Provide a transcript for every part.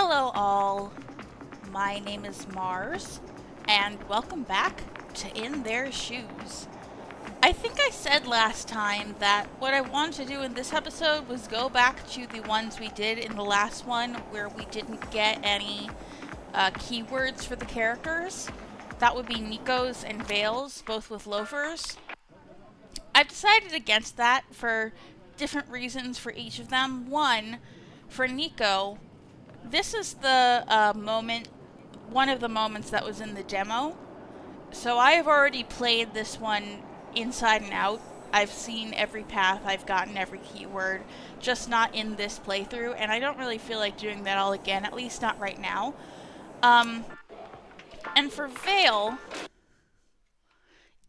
Hello all, my name is Mars, and welcome back to In Their Shoes. I think I said last time that what I wanted to do in this episode was go back to the ones we did in the last one where we didn't get any keywords for the characters. That would be Nico's and Vale's, both with loafers. I've decided against that for different reasons for each of them. One, for Nico, this is the one of the moments that was in the demo. So I have already played this one inside and out. I've seen every path, I've gotten every keyword, just not in this playthrough, and I don't really feel like doing that all again, at least not right now. And for Vale,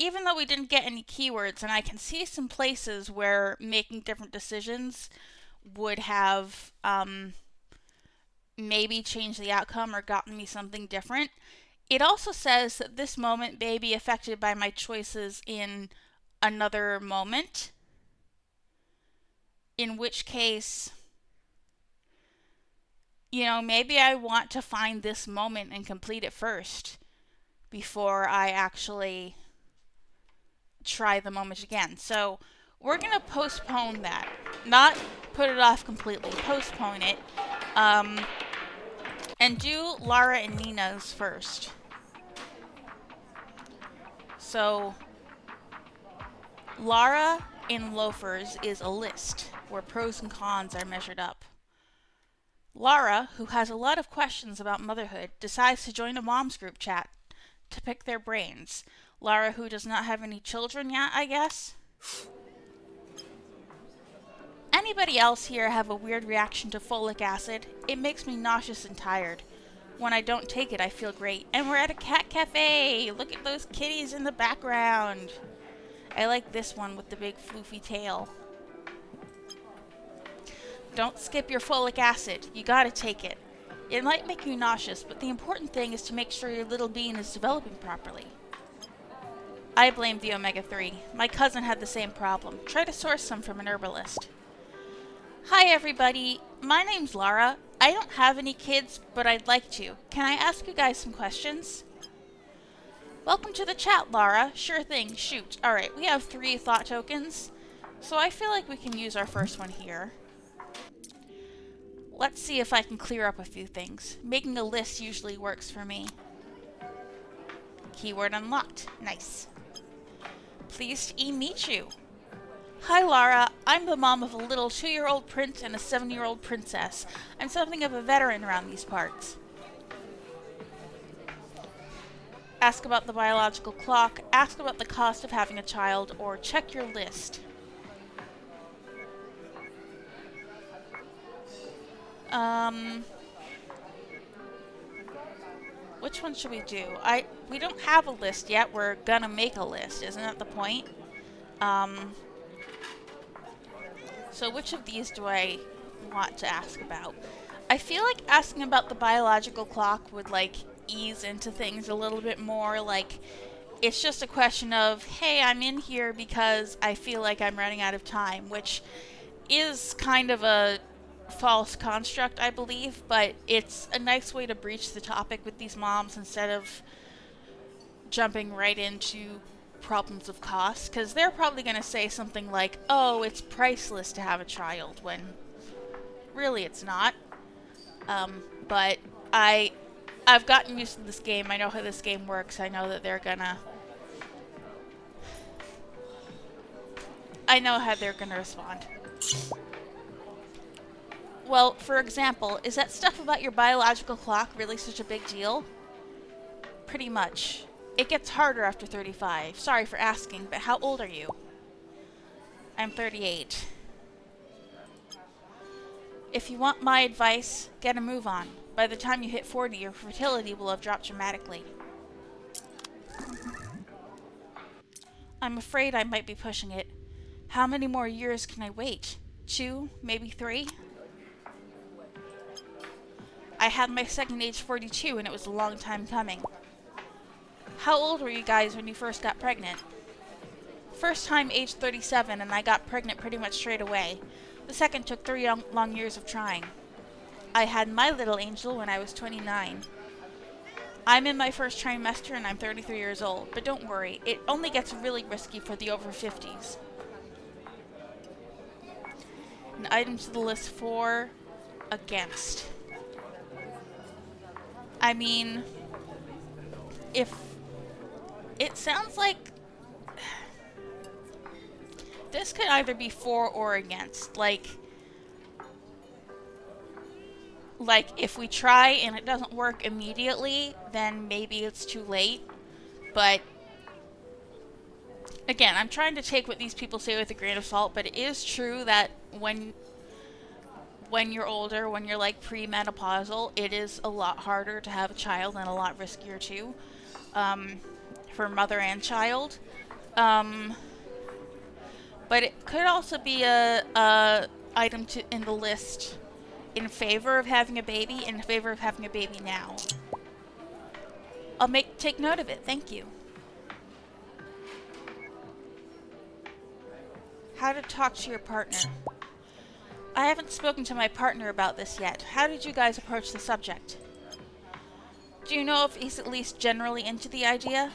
even though we didn't get any keywords, and I can see some places where making different decisions would have maybe changed the outcome or gotten me something different, it also says that this moment may be affected by my choices in another moment, in which case, maybe I want to find this moment and complete it first before I actually try the moment again. So we're going to postpone that. Not put it off completely, postpone it. And do Lara and Nina's first. So, Lara in loafers is a list where pros and cons are measured up. Lara, who has a lot of questions about motherhood, decides to join a mom's group chat to pick their brains. Lara, who does not have any children yet, I guess? Anybody else here have a weird reaction to folic acid? It makes me nauseous and tired. When I don't take it, I feel great. And we're at a cat cafe! Look at those kitties in the background! I like this one with the big floofy tail. Don't skip your folic acid. You gotta take it. It might make you nauseous, but the important thing is to make sure your little bean is developing properly. I blame the omega-3. My cousin had the same problem. Try to source some from an herbalist. Hi everybody, my name's Lara. I don't have any kids, but I'd like to. Can I ask you guys some questions? Welcome to the chat, Lara. Sure thing, shoot. Alright, we have 3 thought tokens, so I feel like we can use our first one here. Let's see if I can clear up a few things. Making a list usually works for me. Keyword unlocked. Nice. Pleased to meet you. Hi Lara, I'm the mom of a little 2-year-old prince and a 7-year-old princess. I'm something of a veteran around these parts. Ask about the biological clock, ask about the cost of having a child, or check your list. Which one should we do? We don't have a list yet, we're gonna make a list, isn't that the point? So which of these do I want to ask about? I feel like asking about the biological clock would, ease into things a little bit more. It's just a question of, hey, I'm in here because I feel like I'm running out of time, which is kind of a false construct, I believe, but it's a nice way to breach the topic with these moms instead of jumping right into problems of cost, because they're probably going to say something like, oh, it's priceless to have a child, when really it's not. But I've gotten used to this game. I know how this game works. I know that I know how they're gonna respond. Well, for example, is that stuff about your biological clock really such a big deal? Pretty much. It gets harder after 35. Sorry for asking, but how old are you? I'm 38. If you want my advice, get a move on. By the time you hit 40, your fertility will have dropped dramatically. I'm afraid I might be pushing it. How many more years can I wait? 2, maybe 3? I had my second age 42 and it was a long time coming. How old were you guys when you first got pregnant? First time age 37 and I got pregnant pretty much straight away. The second took 3 long years of trying. I had my little angel when I was 29. I'm in my first trimester and I'm 33 years old, but don't worry, it only gets really risky for the over 50s. An item to the list for against. I mean, if it sounds like this could either be for or against. Like if we try and it doesn't work immediately, then maybe it's too late. But again, I'm trying to take what these people say with a grain of salt, but it is true that when you're older, when you're like premenopausal, it is a lot harder to have a child and a lot riskier too, for mother and child. But it could also be a item in the list in favor of having a baby, in favor of having a baby now. I'll take note of it. Thank you. How to talk to your partner. I haven't spoken to my partner about this yet. How did you guys approach the subject? Do you know if he's at least generally into the idea?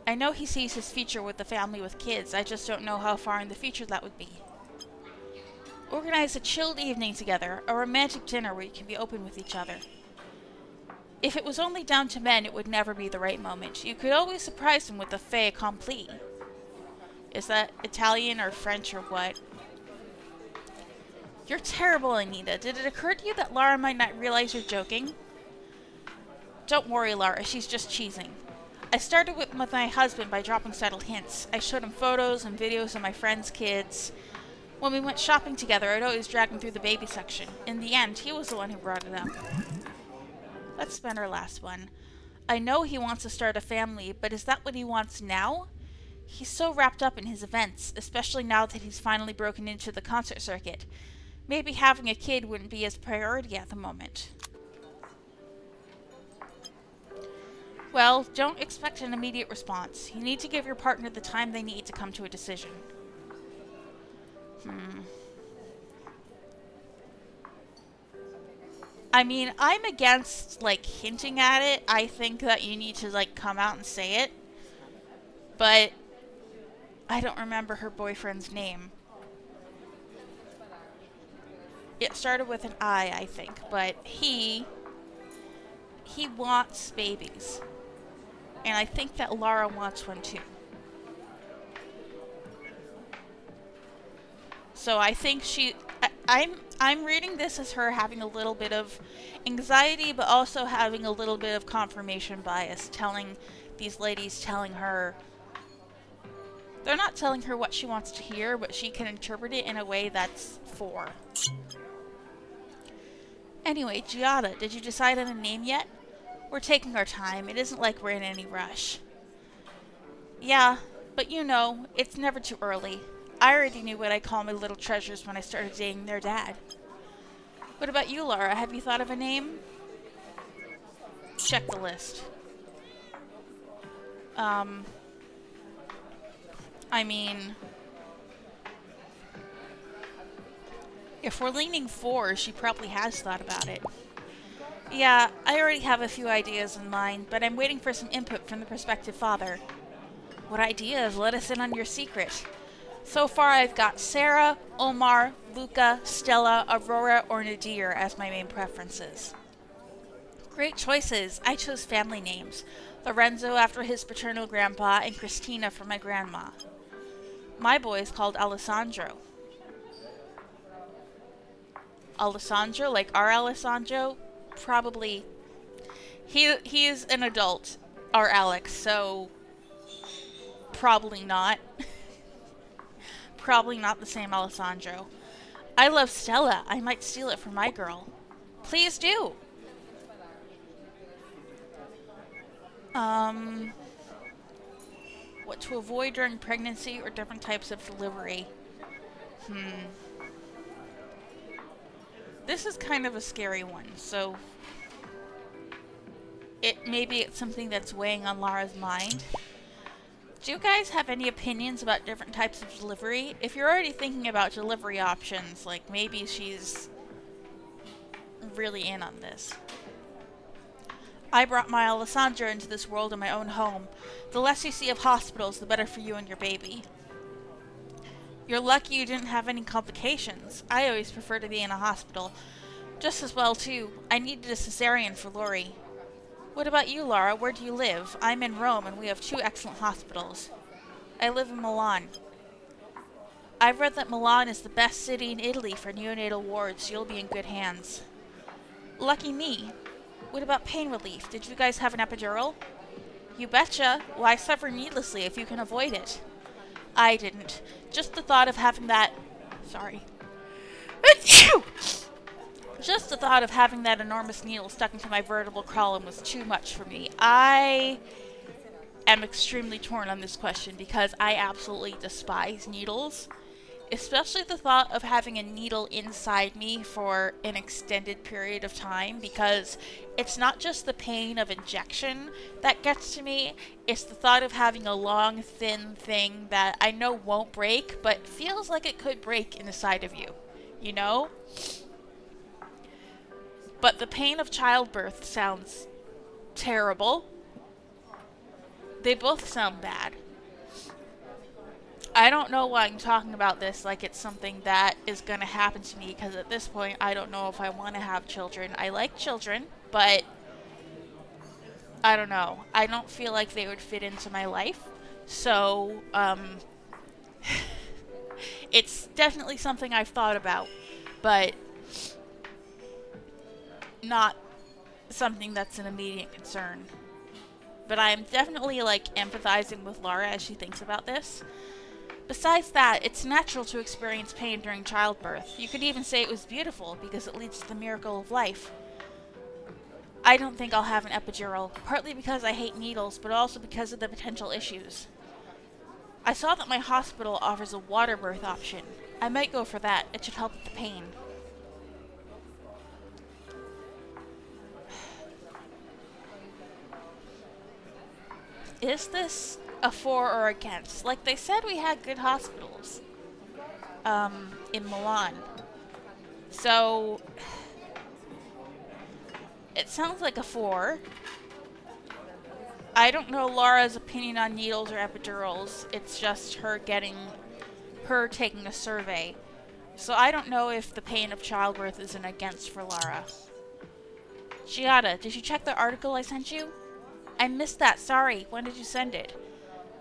I know he sees his future with the family with kids. I just don't know how far in the future that would be. Organize a chilled evening together, a romantic dinner where you can be open with each other. If it was only down to men, it would never be the right moment. You could always surprise them with a fait accompli. Is that Italian or French or what? You're terrible, Anita. Did it occur to you that Lara might not realize you're joking? Don't worry, Lara. She's just cheesing. I started with my husband by dropping subtle hints. I showed him photos and videos of my friends' kids. When we went shopping together, I'd always drag him through the baby section. In the end, he was the one who brought it up. Let's spend our last one. I know he wants to start a family, but is that what he wants now? He's so wrapped up in his events, especially now that he's finally broken into the concert circuit. Maybe having a kid wouldn't be his priority at the moment. Well, don't expect an immediate response. You need to give your partner the time they need to come to a decision. I mean, I'm against, like, hinting at it. I think that you need to, like, come out and say it. But I don't remember her boyfriend's name. It started with an I think. But he wants babies. And I think that Lara wants one too. So I think I'm reading this as her having a little bit of anxiety, but also having a little bit of confirmation bias, these ladies telling her, they're not telling her what she wants to hear, but she can interpret it in a way that's for. Anyway, Giada, did you decide on a name yet? We're taking our time. It isn't like we're in any rush. Yeah, but you know, it's never too early. I already knew what I call my little treasures when I started dating their dad. What about you, Lara? Have you thought of a name? Check the list. I mean, if we're leaning 4, she probably has thought about it. Yeah, I already have a few ideas in mind, but I'm waiting for some input from the prospective father. What ideas? Let us in on your secret. So far, I've got Sarah, Omar, Luca, Stella, Aurora, or Nadir as my main preferences. Great choices. I chose family names. Lorenzo after his paternal grandpa and Christina for my grandma. My boy is called Alessandro. Alessandro, like our Alessandro? Probably. He is an adult, our Alex, so probably not. Probably not the same Alessandro. I love Stella. I might steal it for my girl. Please do. What to avoid during pregnancy or different types of delivery? This is kind of a scary one, so maybe it's something that's weighing on Lara's mind. Do you guys have any opinions about different types of delivery? If you're already thinking about delivery options, like maybe she's really in on this. I brought my Alessandra into this world in my own home. The less you see of hospitals, the better for you and your baby. You're lucky you didn't have any complications. I always prefer to be in a hospital. Just as well, too. I needed a cesarean for Lori. What about you, Lara? Where do you live? I'm in Rome, and we have 2 excellent hospitals. I live in Milan. I've read that Milan is the best city in Italy for neonatal wards, so you'll be in good hands. Lucky me. What about pain relief? Did you guys have an epidural? You betcha. Why suffer needlessly if you can avoid it? I didn't. Just the thought of having that... Sorry. Just the thought of having that enormous needle stuck into my vertebral column was too much for me. I am extremely torn on this question because I absolutely despise needles. Especially the thought of having a needle inside me for an extended period of time, because it's not just the pain of injection that gets to me, it's the thought of having a long, thin thing that I know won't break, but feels like it could break in the side of you, you know? But the pain of childbirth sounds terrible. They both sound bad. I don't know why I'm talking about this like it's something that is going to happen to me, because at this point I don't know if I want to have children. I like children, but I don't know. I don't feel like they would fit into my life. So, it's definitely something I've thought about, but not something that's an immediate concern. But I am definitely, empathizing with Lara as she thinks about this. Besides that, it's natural to experience pain during childbirth. You could even say it was beautiful, because it leads to the miracle of life. I don't think I'll have an epidural, partly because I hate needles, but also because of the potential issues. I saw that my hospital offers a water birth option. I might go for that. It should help with the pain. Is this a for or against? Like, they said we had good hospitals in Milan. So it sounds like a for. I don't know Laura's opinion on needles or epidurals. It's just her taking a survey. So I don't know if the pain of childbirth is an against for Lara. Giada, did you check the article I sent you? I missed that, sorry. When did you send it?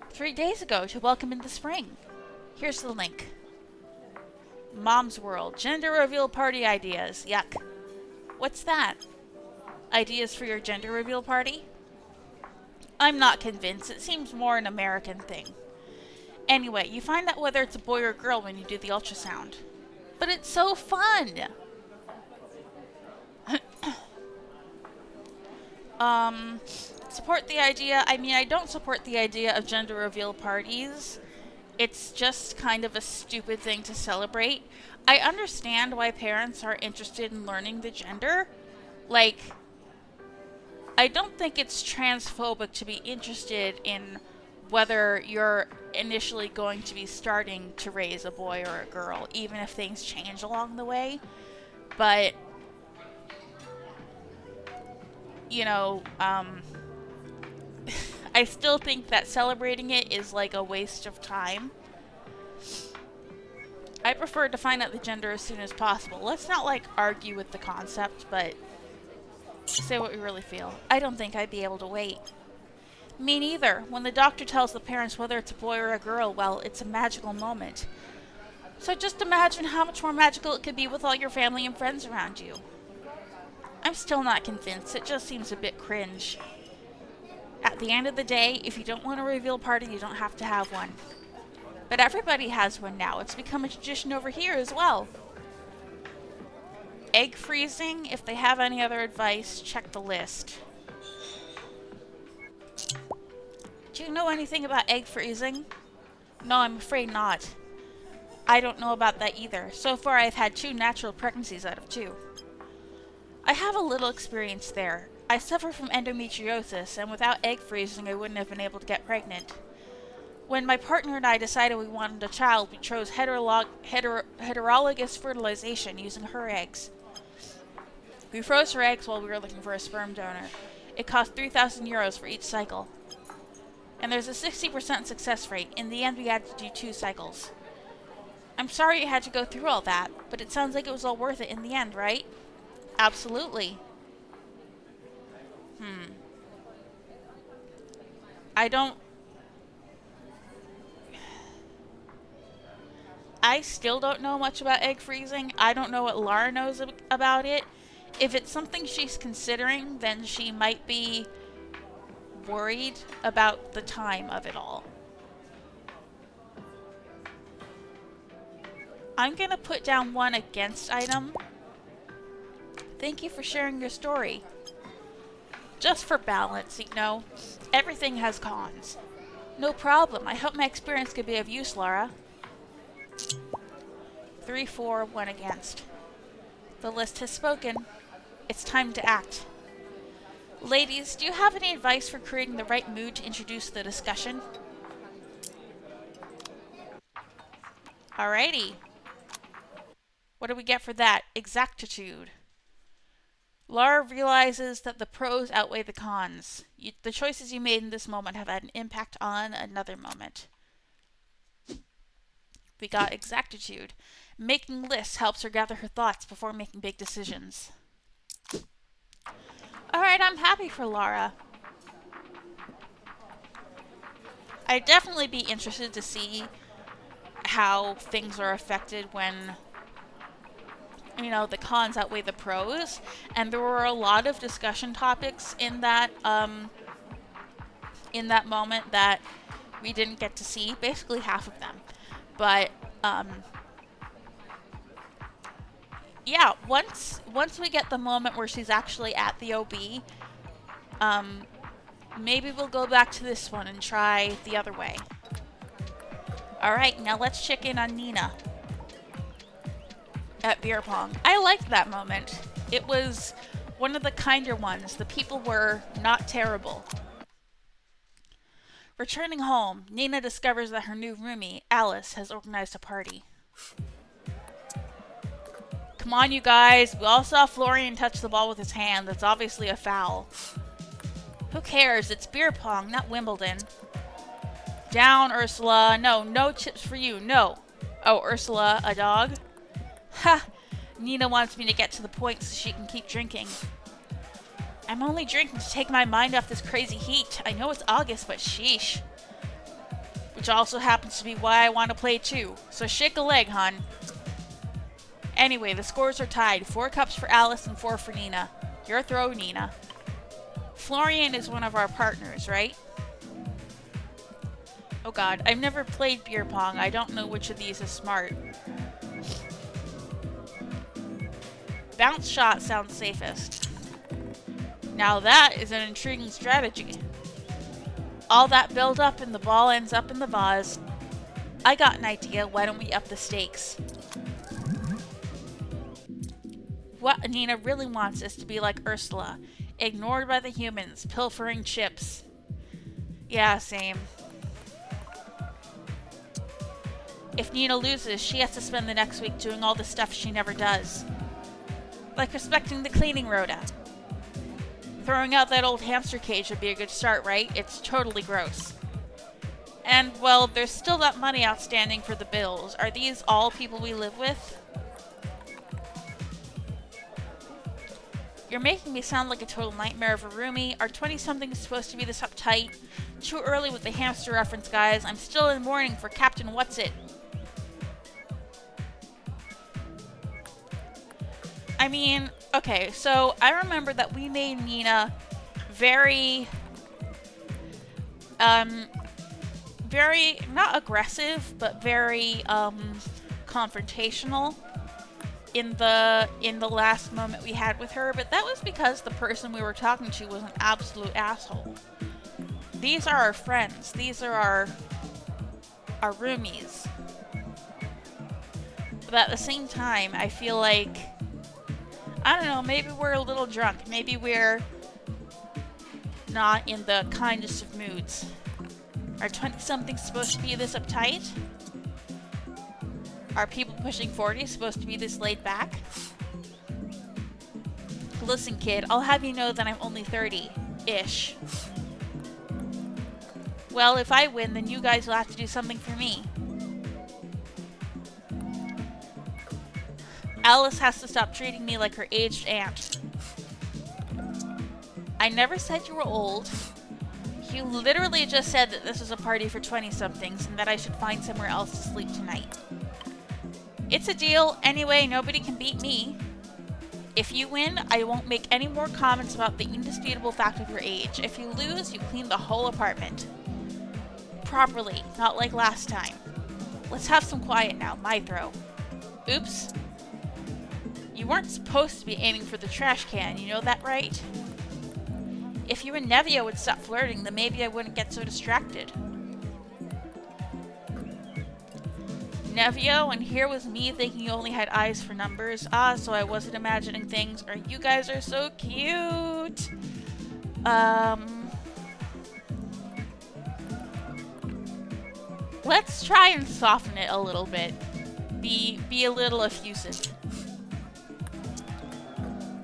3 days ago, to welcome in the spring. Here's the link. Mom's World. Gender reveal party ideas. Yuck. What's that? Ideas for your gender reveal party? I'm not convinced. It seems more an American thing. Anyway, you find out whether it's a boy or girl when you do the ultrasound. But it's so fun! Support the idea. I mean, I don't support the idea of gender reveal parties. It's just kind of a stupid thing to celebrate. I understand why parents are interested in learning the gender. Like, I don't think it's transphobic to be interested in whether you're initially going to be starting to raise a boy or a girl, even if things change along the way. But, you know, I still think that celebrating it is like a waste of time. I prefer to find out the gender as soon as possible. Let's not, argue with the concept, but say what we really feel. I don't think I'd be able to wait. Me neither. When the doctor tells the parents whether it's a boy or a girl, well, it's a magical moment. So just imagine how much more magical it could be with all your family and friends around you. I'm still not convinced. It just seems a bit cringe. At the end of the day, if you don't want a reveal party, you don't have to have one. But everybody has one now. It's become a tradition over here as well. Egg freezing, if they have any other advice, check the list. Do you know anything about egg freezing? No, I'm afraid not. I don't know about that either. So far, I've had 2 natural pregnancies out of 2. I have a little experience there. I suffer from endometriosis, and without egg freezing, I wouldn't have been able to get pregnant. When my partner and I decided we wanted a child, we chose heterologous fertilization using her eggs. We froze her eggs while we were looking for a sperm donor. It cost 3,000 euros for each cycle. And there's a 60% success rate. In the end, we had to do 2 cycles. I'm sorry you had to go through all that, but it sounds like it was all worth it in the end, right? Absolutely. I still don't know much about egg freezing. I don't know what Lara knows about it. If it's something she's considering, then she might be worried about the time of it all. I'm gonna put down 1 against item. Thank you for sharing your story. Just for balance, you know. Everything has cons. No problem. I hope my experience could be of use, Lara. 3 for, 1 against. The list has spoken. It's time to act. Ladies, do you have any advice for creating the right mood to introduce the discussion? Alrighty. What do we get for that? Exactitude. Lara realizes that the pros outweigh the cons. The choices you made in this moment have had an impact on another moment. We got exactitude. Making lists helps her gather her thoughts before making big decisions. Alright, I'm happy for Lara. I'd definitely be interested to see how things are affected when, you know, the cons outweigh the pros. And there were a lot of discussion topics in that moment that we didn't get to see. Basically half of them. But yeah, once we get the moment where she's actually at the OB, maybe we'll go back to this one and try the other way. Alright, now let's check in on Nina at beer pong. I liked that moment. It was one of the kinder ones. The people were not terrible. Returning home, Nina discovers that her new roomie, Alice, has organized a party. Come on, you guys. We all saw Florian touch the ball with his hand. That's obviously a foul. Who cares? It's beer pong, not Wimbledon. Down, Ursula. No, no chips for you. No. Oh, Ursula, a dog? Ha! Nina wants me to get to the point so she can keep drinking. I'm only drinking to take my mind off this crazy heat. I know it's August, but sheesh. Which also happens to be why I want to play too. So shake a leg, hon. Anyway, the scores are tied. 4 cups for Alice and 4 for Nina. Your throw, Nina. Florian is one of our partners, right? Oh god, I've never played beer pong. I don't know which of these is smart. Bounce shot sounds safest. Now that is an intriguing strategy. All that build up and the ball ends up in the vase. I got an idea. Why don't we up the stakes? What Nina really wants is to be like Ursula. Ignored by the humans, pilfering chips. Yeah, same. If Nina loses, she has to spend the next week doing all the stuff she never does. Like respecting the cleaning rota. Throwing out that old hamster cage would be a good start, right? It's totally gross. And, well, there's still that money outstanding for the bills. Are these all people we live with? You're making me sound like a total nightmare of a roomie. Our 20-something is supposed to be this uptight. Too early with the hamster reference, guys. I'm still in mourning for Captain What's-It. I mean, okay, so I remember that we made Nina very, very, not aggressive, but very, confrontational in the last moment we had with her, but that was because the person we were talking to was an absolute asshole. These are our friends. These are our roomies. But at the same time, I feel like, I don't know, maybe we're a little drunk. Maybe we're not in the kindest of moods. Are 20-somethings supposed to be this uptight? Are people pushing 40 supposed to be this laid back? Listen, kid, I'll have you know that I'm only 30-ish. Well, if I win, then you guys will have to do something for me. Alice has to stop treating me like her aged aunt. I never said you were old. You literally just said that this was a party for 20-somethings and that I should find somewhere else to sleep tonight. It's a deal. Anyway, nobody can beat me. If you win, I won't make any more comments about the indisputable fact of your age. If you lose, you clean the whole apartment. Properly, not like last time. Let's have some quiet now. My throw. Oops. You weren't supposed to be aiming for the trash can, you know that, right? If you and Nevio would stop flirting, then maybe I wouldn't get so distracted. Nevio, and here was me thinking you only had eyes for numbers. Ah, so I wasn't imagining things. Or you guys are so cute. Let's try and soften it a little bit. Be a little effusive.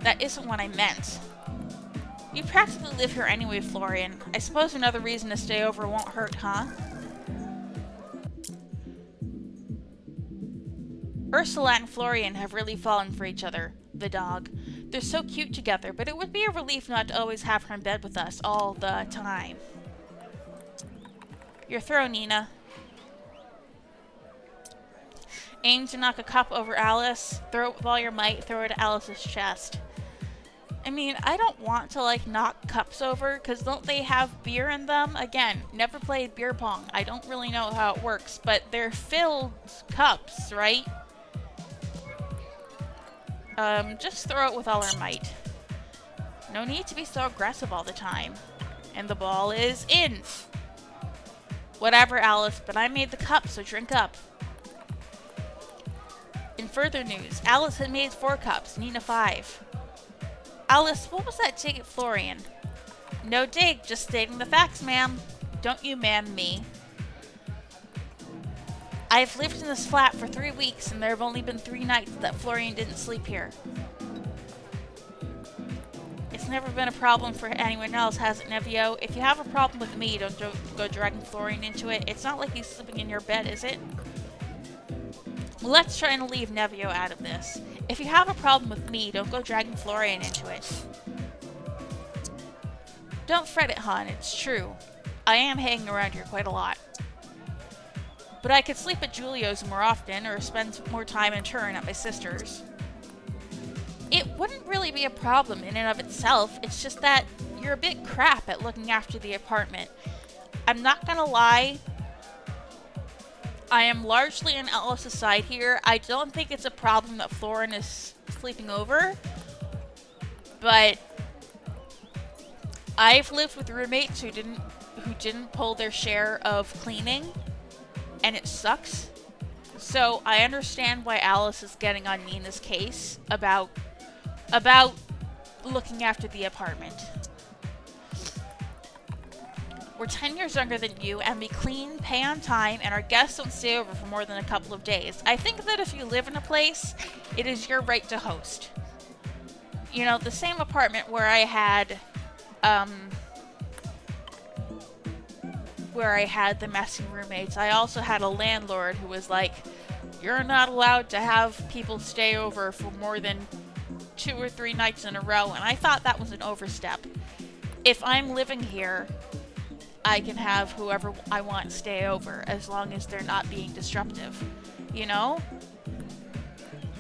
That isn't what I meant. You practically live here anyway, Florian. I suppose another reason to stay over won't hurt, huh? Ursula and Florian have really fallen for each other, the dog. They're so cute together, but it would be a relief not to always have her in bed with us all the time. Your throw, Nina. Aim to knock a cup over Alice. Throw it with all your might. Throw it at Alice's chest. I mean, I don't want to, like, knock cups over, because don't they have beer in them? Again, never played beer pong. I don't really know how it works, but they're filled cups, right? Just throw it with all our might. No need to be so aggressive all the time. And the ball is in. Whatever, Alice, but I made the cup, so drink up. In further news, Alice had made 4 cups, Nina 5. Alice, what was that dig at Florian? No dig, just stating the facts, ma'am. Don't you ma'am me. I've lived in this flat for 3 weeks, and there have only been 3 nights that Florian didn't sleep here. It's never been a problem for anyone else, has it, Nevio? If you have a problem with me, don't go dragging Florian into it. It's not like he's sleeping in your bed, is it? Let's try and leave Nevio out of this. If you have a problem with me, don't go dragging Florian into it. Don't fret it, hon. It's true. I am hanging around here quite a lot. But I could sleep at Julio's more often, or spend more time in turn at my sister's. It wouldn't really be a problem in and of itself. It's just that you're a bit crap at looking after the apartment. I'm not gonna lie. I am largely on Alice's side here. I don't think it's a problem that Florian is sleeping over. But I've lived with roommates who didn't pull their share of cleaning, and it sucks. So I understand why Alice is getting on Nina's case about looking after the apartment. We're 10 years younger than you, and we clean, pay on time, and our guests don't stay over for more than a couple of days. I think that if you live in a place, it is your right to host. You know, the same apartment where I had the messy roommates, I also had a landlord who was like, you're not allowed to have people stay over for more than 2 or 3 nights in a row, and I thought that was an overstep. If I'm living here, I can have whoever I want stay over, as long as they're not being disruptive. You know?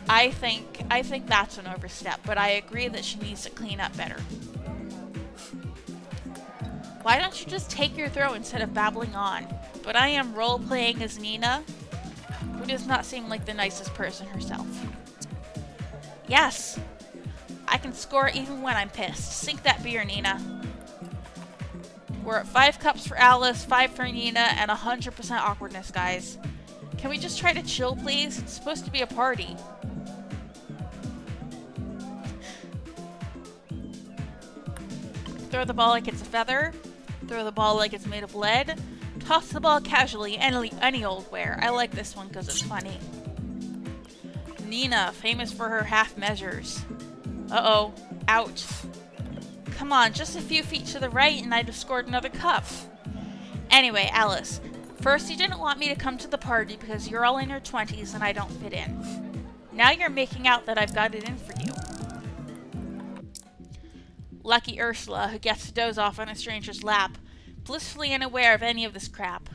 I think that's an overstep, but I agree that she needs to clean up better. Why don't you just take your throw instead of babbling on? But I am role-playing as Nina, who does not seem like the nicest person herself. Yes! I can score even when I'm pissed. Sink that beer, Nina. We're at 5 cups for Alice, 5 for Nina, and 100% awkwardness, guys. Can we just try to chill, please? It's supposed to be a party. Throw the ball like it's a feather. Throw the ball like it's made of lead. Toss the ball casually, any old where. I like this one because it's funny. Nina, famous for her half measures. Uh-oh. Out. Come on, just a few feet to the right and I'd have scored another cup. Anyway, Alice, first you didn't want me to come to the party because you're all in your 20s and I don't fit in. Now you're making out that I've got it in for you. Lucky Ursula, who gets to doze off on a stranger's lap, blissfully unaware of any of this crap.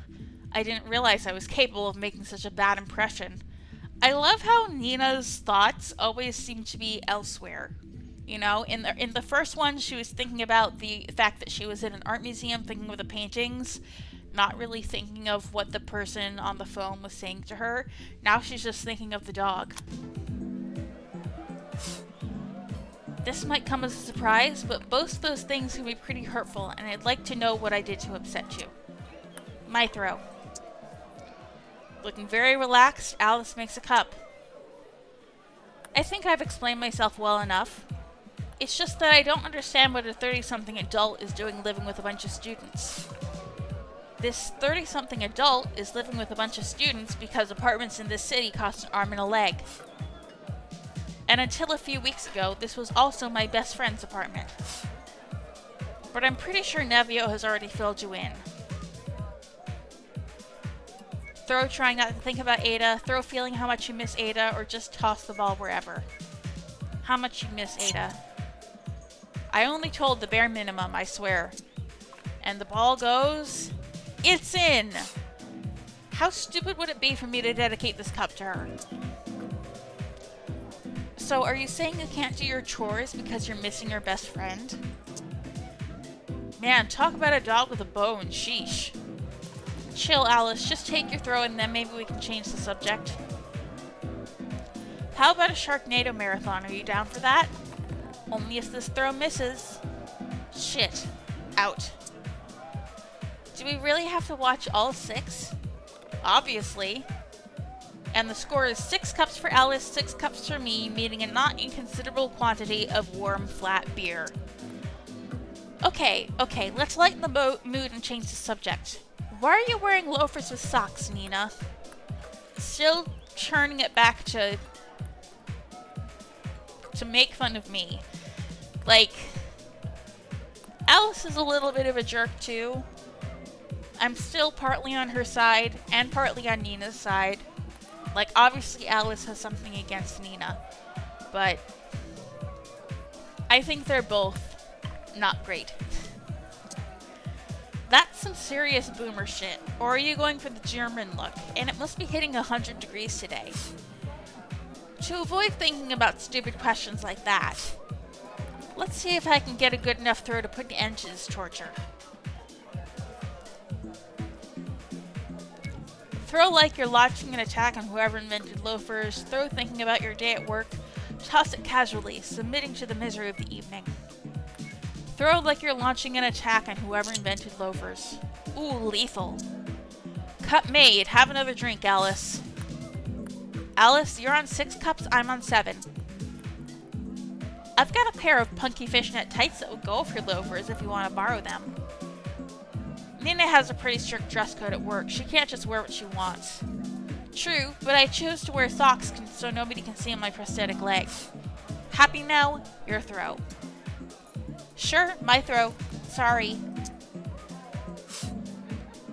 I didn't realize I was capable of making such a bad impression. I love how Nina's thoughts always seem to be elsewhere. You know, in the first one, she was thinking about the fact that she was in an art museum, thinking of the paintings, not really thinking of what the person on the phone was saying to her. Now she's just thinking of the dog. This might come as a surprise, but both those things can be pretty hurtful, and I'd like to know what I did to upset you. My throw. Looking very relaxed, Alice makes a cup. I think I've explained myself well enough. It's just that I don't understand what a 30-something adult is doing living with a bunch of students. This 30-something adult is living with a bunch of students because apartments in this city cost an arm and a leg. And until a few weeks ago, this was also my best friend's apartment. But I'm pretty sure Nevio has already filled you in. Throw trying not to think about Ada, throw feeling how much you miss Ada, or just toss the ball wherever. How much you miss Ada. I only told the bare minimum, I swear. And the ball goes... It's in! How stupid would it be for me to dedicate this cup to her? So, are you saying you can't do your chores because you're missing your best friend? Man, talk about a dog with a bone, sheesh. Chill, Alice, just take your throw and then maybe we can change the subject. How about a Sharknado marathon? Are you down for that? Only if this throw misses. Shit. Out. Do we really have to watch all 6? Obviously. And the score is 6 cups for Alice, 6 cups for me, meaning a not inconsiderable quantity of warm, flat beer. Okay, let's lighten the mood and change the subject. Why are you wearing loafers with socks, Nina? Still churning it back to make fun of me. Like, Alice is a little bit of a jerk too. I'm still partly on her side and partly on Nina's side. Like, obviously Alice has something against Nina, but I think they're both not great. That's some serious boomer shit. Or are you going for the German look? And it must be hitting 100 degrees today. To avoid thinking about stupid questions like that, let's see if I can get a good enough throw to put an end to this torture. Throw like you're launching an attack on whoever invented loafers. Throw thinking about your day at work. Toss it casually, submitting to the misery of the evening. Throw like you're launching an attack on whoever invented loafers. Ooh, lethal. Cup made. Have another drink, Alice. Alice, you're on 6 cups, I'm on 7. I've got a pair of punky fishnet tights that would go for loafers if you want to borrow them. Nina has a pretty strict dress code at work. She can't just wear what she wants. True, but I chose to wear socks so nobody can see my prosthetic leg. Happy now? Your throw. Sure, my throw. Sorry.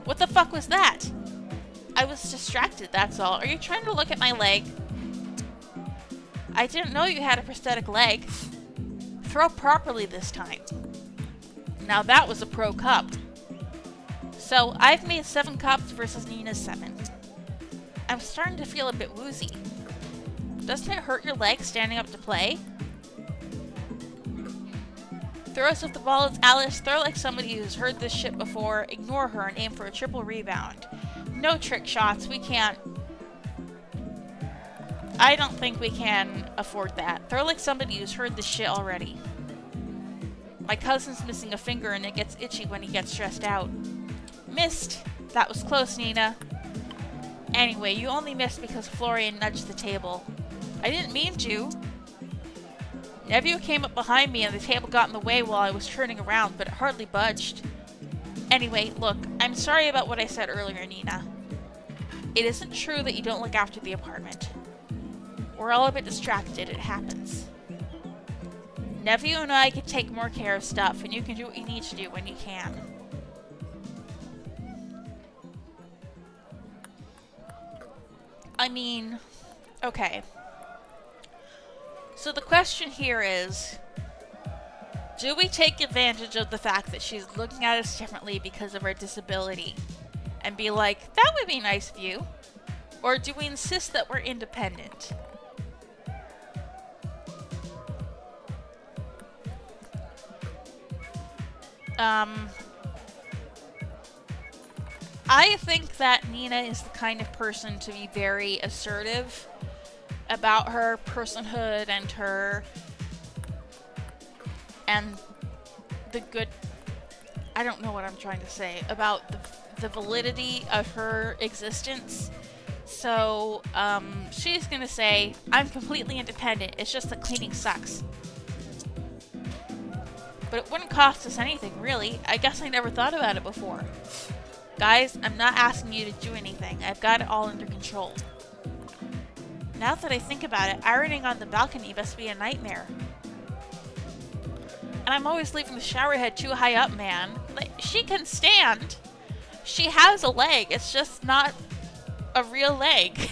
What the fuck was that? I was distracted, that's all. Are you trying to look at my leg? I didn't know you had a prosthetic leg. Throw properly this time. Now that was a pro cup. So, I've made 7 cups versus Nina's 7. I'm starting to feel a bit woozy. Doesn't it hurt your leg standing up to play? Throw us with the ball, it's Alice. Throw like somebody who's heard this shit before. Ignore her and aim for a triple rebound. No trick shots, we can't. I don't think we can afford that. Throw like somebody who's heard this shit already. My cousin's missing a finger and it gets itchy when he gets stressed out. Missed. That was close, Nina. Anyway, you only missed because Florian nudged the table. I didn't mean to. Nevio came up behind me and the table got in the way while I was turning around, but it hardly budged. Anyway, look, I'm sorry about what I said earlier, Nina. It isn't true that you don't look after the apartment. We're all a bit distracted, it happens. Nephew and I can take more care of stuff, and you can do what you need to do when you can. I mean, okay. So the question here is, do we take advantage of the fact that she's looking at us differently because of our disability and be like, that would be nice of you? Or do we insist that we're independent? I think that Nina is the kind of person to be very assertive about her personhood and the good, I don't know what I'm trying to say, about the validity of her existence. So, she's gonna say, I'm completely independent, it's just that cleaning sucks. But it wouldn't cost us anything, really. I guess I never thought about it before. Guys, I'm not asking you to do anything. I've got it all under control. Now that I think about it, ironing on the balcony must be a nightmare. And I'm always leaving the shower head too high up, man. Like, she can stand. She has a leg. It's just not a real leg.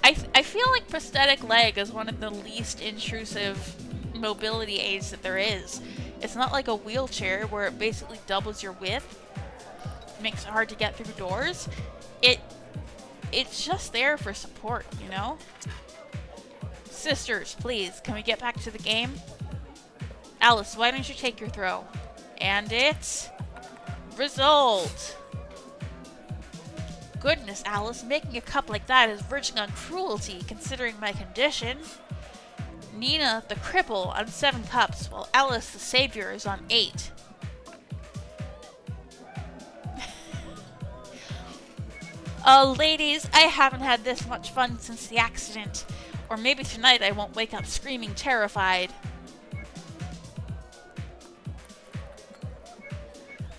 I feel like prosthetic leg is one of the least intrusive mobility aids that there is. It's not like a wheelchair where it basically doubles your width. Makes it hard to get through doors. It's just there for support, you know? Sisters, please, can we get back to the game? Alice, why don't you take your throw? And it's... result! Goodness, Alice, making a cup like that is verging on cruelty, considering my condition. Nina, the cripple, on 7 cups, while Alice, the savior, is on 8. Ladies, I haven't had this much fun since the accident. Or maybe tonight I won't wake up screaming terrified.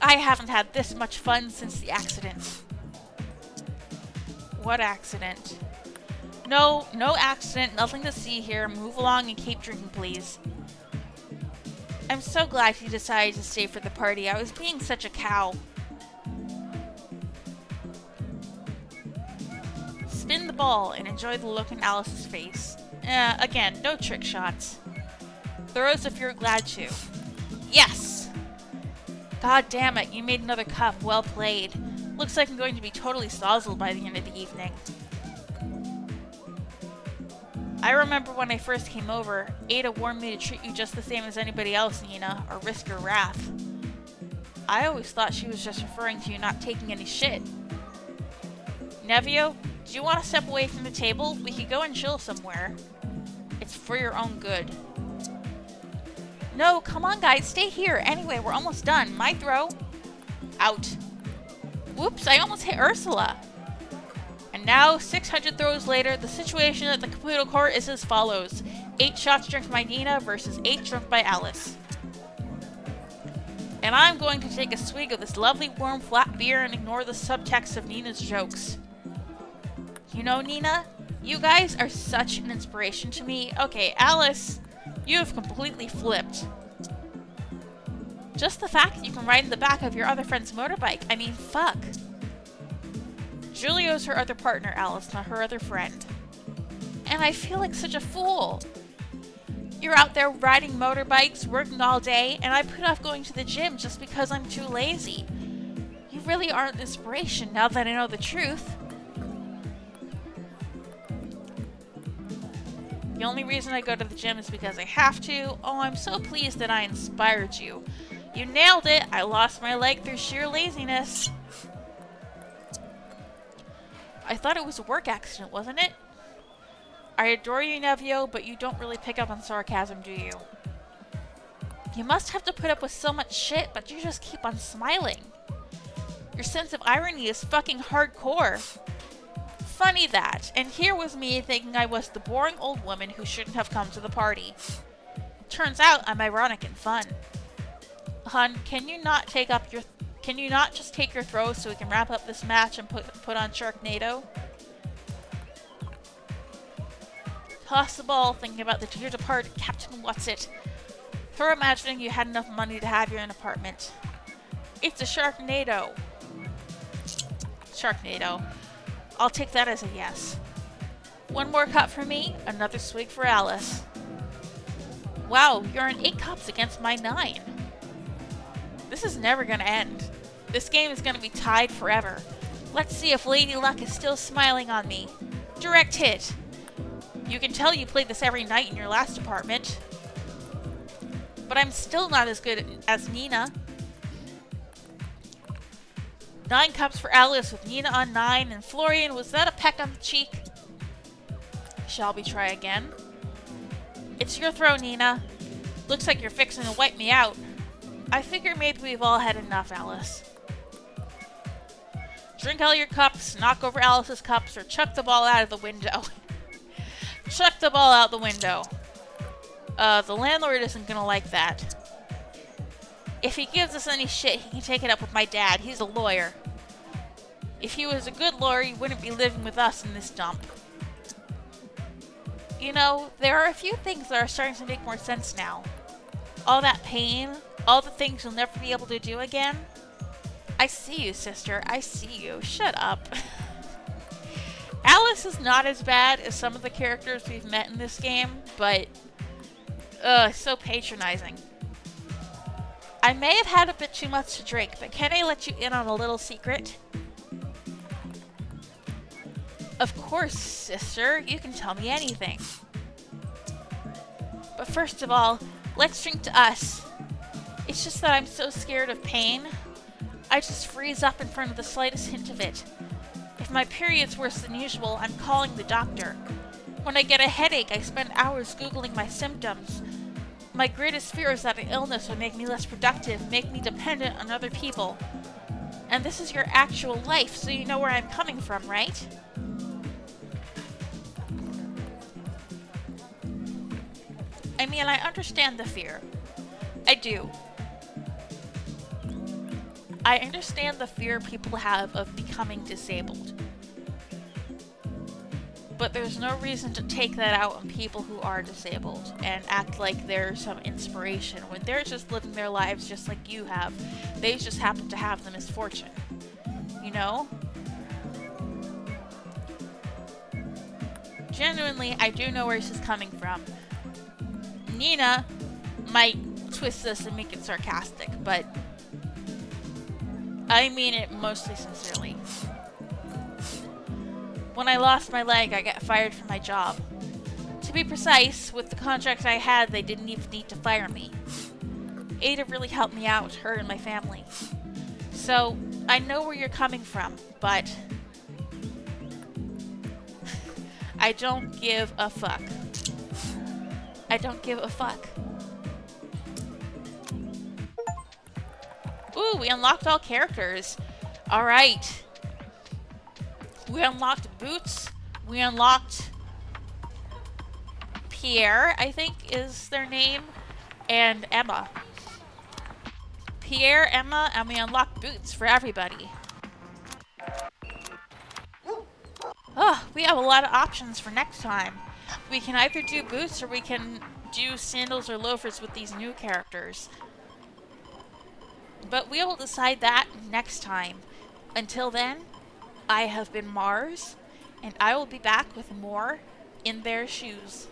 I haven't had this much fun since the accident. What accident? No accident, nothing to see here. Move along and keep drinking, please. I'm so glad you decided to stay for the party. I was being such a cow. Spin the ball and enjoy the look in Alice's face. Again, no trick shots. Throw as if you're glad to. Yes! God damn it, you made another cup. Well played. Looks like I'm going to be totally sozzled by the end of the evening. I remember when I first came over, Ada warned me to treat you just the same as anybody else, Nina, or risk your wrath. I always thought she was just referring to you not taking any shit. Nevio, do you want to step away from the table? We could go and chill somewhere. It's for your own good. No, come on guys, stay here. Anyway, we're almost done. My throw. Out. Whoops, I almost hit Ursula. And now, 600 throws later, the situation at the Caputo Court is as follows. 8 shots drunk by Nina versus 8 drunk by Alice. And I'm going to take a swig of this lovely warm flat beer and ignore the subtext of Nina's jokes. You know, Nina, you guys are such an inspiration to me. Okay, Alice, you have completely flipped. Just the fact that you can ride in the back of your other friend's motorbike, I mean, fuck. Julio's her other partner, Alice, not her other friend. And I feel like such a fool. You're out there riding motorbikes, working all day, and I put off going to the gym just because I'm too lazy. You really are an inspiration now that I know the truth. The only reason I go to the gym is because I have to. Oh, I'm so pleased that I inspired you. You nailed it. I lost my leg through sheer laziness. I thought it was a work accident, wasn't it? I adore you, Nevio, but you don't really pick up on sarcasm, do you? You must have to put up with so much shit, but you just keep on smiling. Your sense of irony is fucking hardcore. Funny that. And here was me thinking I was the boring old woman who shouldn't have come to the party. Turns out I'm ironic and fun. Hun, can you not just take your throw so we can wrap up this match and put on Sharknado? Toss the ball, thinking about the dear departed Captain What's-It. Throw imagining you had enough money to have your own apartment. It's a Sharknado. Sharknado. I'll take that as a yes. One more cup for me, another swig for Alice. Wow, you're in 8 cups against my 9. This is never gonna end. This game is gonna be tied forever. Let's see if Lady Luck is still smiling on me. Direct hit. You can tell you played this every night in your last apartment. But I'm still not as good as Nina. 9 cups for Alice with Nina on 9, and Florian, was that a peck on the cheek? Shall we try again? It's your throw, Nina. Looks like you're fixing to wipe me out. I figure maybe we've all had enough, Alice. Drink all your cups, knock over Alice's cups, or chuck the ball out of the window. Chuck the ball out the window. The landlord isn't gonna like that. If he gives us any shit, he can take it up with my dad. He's a lawyer. If he was a good lawyer, he wouldn't be living with us in this dump. You know, there are a few things that are starting to make more sense now. All that pain, all the things you'll never be able to do again. I see you, sister. I see you. Shut up. Alice is not as bad as some of the characters we've met in this game, but so patronizing. I may have had a bit too much to drink, but can I let you in on a little secret? Of course, sister. You can tell me anything. But first of all, let's drink to us. It's just that I'm so scared of pain. I just freeze up in front of the slightest hint of it. If my period's worse than usual, I'm calling the doctor. When I get a headache, I spend hours Googling my symptoms. My greatest fear is that an illness would make me less productive, make me dependent on other people. And this is your actual life, so you know where I'm coming from, right? I mean, I understand the fear. I do. I understand the fear people have of becoming disabled. But there's no reason to take that out on people who are disabled and act like they're some inspiration when they're just living their lives just like you have. They just happen to have the misfortune. You know? Genuinely, I do know where she's coming from. Nina might twist this and make it sarcastic, but I mean it mostly sincerely. When I lost my leg, I got fired from my job. To be precise, with the contract I had, they didn't even need to fire me. Ada really helped me out, her and my family. So, I know where you're coming from, but I don't give a fuck. I don't give a fuck. Ooh, we unlocked all characters. Alright. We unlocked Boots. We unlocked Pierre, I think is their name, and Emma. Pierre, Emma, and we unlocked Boots for everybody. Oh, we have a lot of options for next time. We can either do Boots or we can do sandals or loafers with these new characters. But we will decide that next time. Until then, I have been Mars, and I will be back with more In Their Shoes.